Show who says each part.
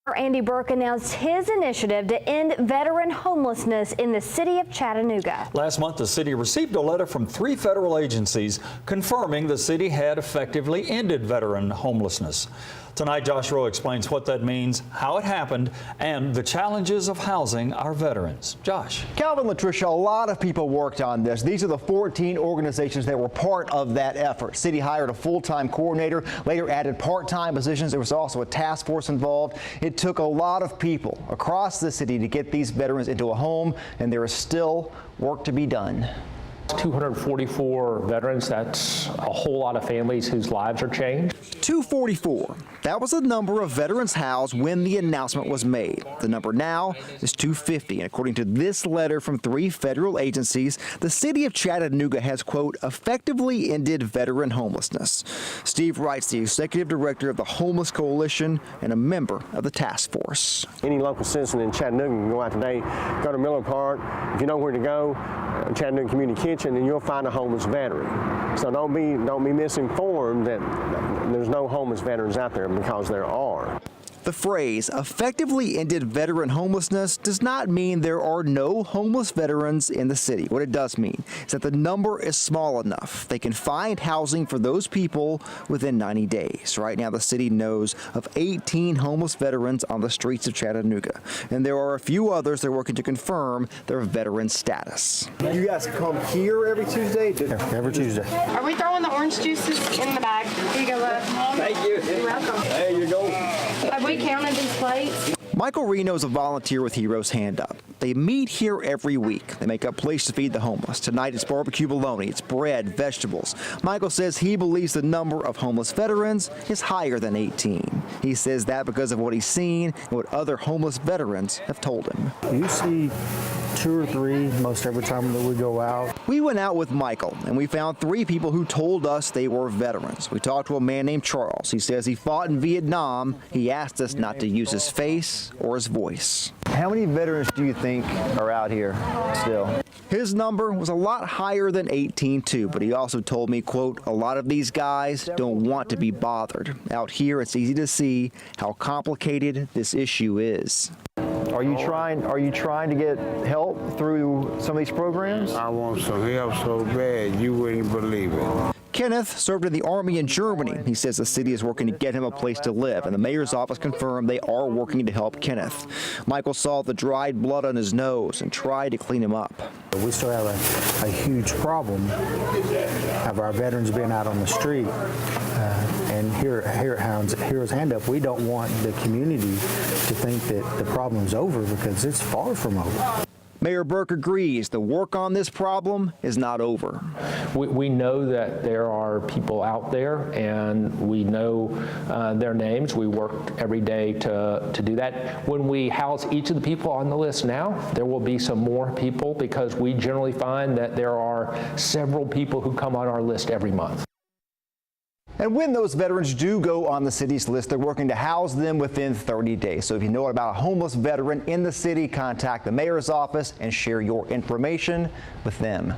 Speaker 1: Andy Berke announced his initiative to end veteran homelessness in the city of Chattanooga.
Speaker 2: Last month, the city received a letter from 3 federal agencies confirming the city had effectively ended veteran homelessness. Tonight, Josh Rowe explains what that means, how it happened, and the challenges of housing our veterans. Josh.
Speaker 3: Calvin, Latricia, a lot of people worked on this. These are the 14 organizations that were part of that effort. City hired a full-time coordinator, later added part-time positions. There was also a task force involved. It took a lot of people across the city to get these veterans into a home, and there is still work to be done.
Speaker 4: 244 veterans, that's a whole lot of families whose lives are changed.
Speaker 3: 244. That was the number of veterans housed when the announcement was made. The number now is 250. And according to this letter from 3 federal agencies, the city of Chattanooga has, quote, effectively ended veteran homelessness. Steve Wright's the executive director of the Homeless Coalition and a member of the task force.
Speaker 5: Any local citizen in Chattanooga can go out today, go to Miller Park. If you know where to go, Chattanooga Community Kitchen, and you'll find a homeless veteran. So don't be misinformed that there's no homeless veterans out there, because there are.
Speaker 3: The phrase effectively ended veteran homelessness does not mean there are no homeless veterans in the city. What it does mean is that the number is small enough they can find housing for those people within 90 days. Right now, the city knows of 18 homeless veterans on the streets of Chattanooga, and there are a few others they're working to confirm their veteran status. You guys come here every Tuesday?
Speaker 5: Every Tuesday.
Speaker 6: Are we throwing the orange juices in the bag? Here you go, love.
Speaker 3: Thank you.
Speaker 6: You're welcome.
Speaker 3: There you go.
Speaker 6: Have we counted these plates?
Speaker 3: Michael Reno is a volunteer with Heroes Hand Up. They meet here every week. They make up plates to feed the homeless. Tonight it's barbecue bologna, it's bread, vegetables. Michael says he believes the number of homeless veterans is higher than 18. He says that because of what he's seen and what other homeless veterans have told him.
Speaker 7: You see 2 or 3 most every time that we go out.
Speaker 3: We went out with Michael and we found 3 people who told us they were veterans. We talked to a man named Charles. He says he fought in Vietnam. He asked us not to use his face or his voice. How many veterans do you think are out here still? His number was a lot higher than 18 too, but he also told me, quote, a lot of these guys don't want to be bothered. Out here, it's easy to see how complicated this issue is. Are you trying to get help through some of these programs?
Speaker 8: I want some help so bad you wouldn't believe it.
Speaker 3: Kenneth served in the Army in Germany. He says the city is working to get him a place to live, and the mayor's office confirmed they are working to help Kenneth. Michael saw the dried blood on his nose and tried to clean him up.
Speaker 7: We still have a huge problem of our veterans being out on the street. And here at Heroes Hand Up, we don't want the community to think that the problem's over, because it's far from over.
Speaker 3: Mayor Berke agrees the work on this problem is not over.
Speaker 4: We know that there are people out there, and we know their names. We work every day to do that. When we house each of the people on the list now, there will be some more people, because we generally find that there are several people who come on our list every month.
Speaker 3: And when those veterans do go on the city's list, they're working to house them within 30 days. So if you know about a homeless veteran in the city, contact the mayor's office and share your information with them.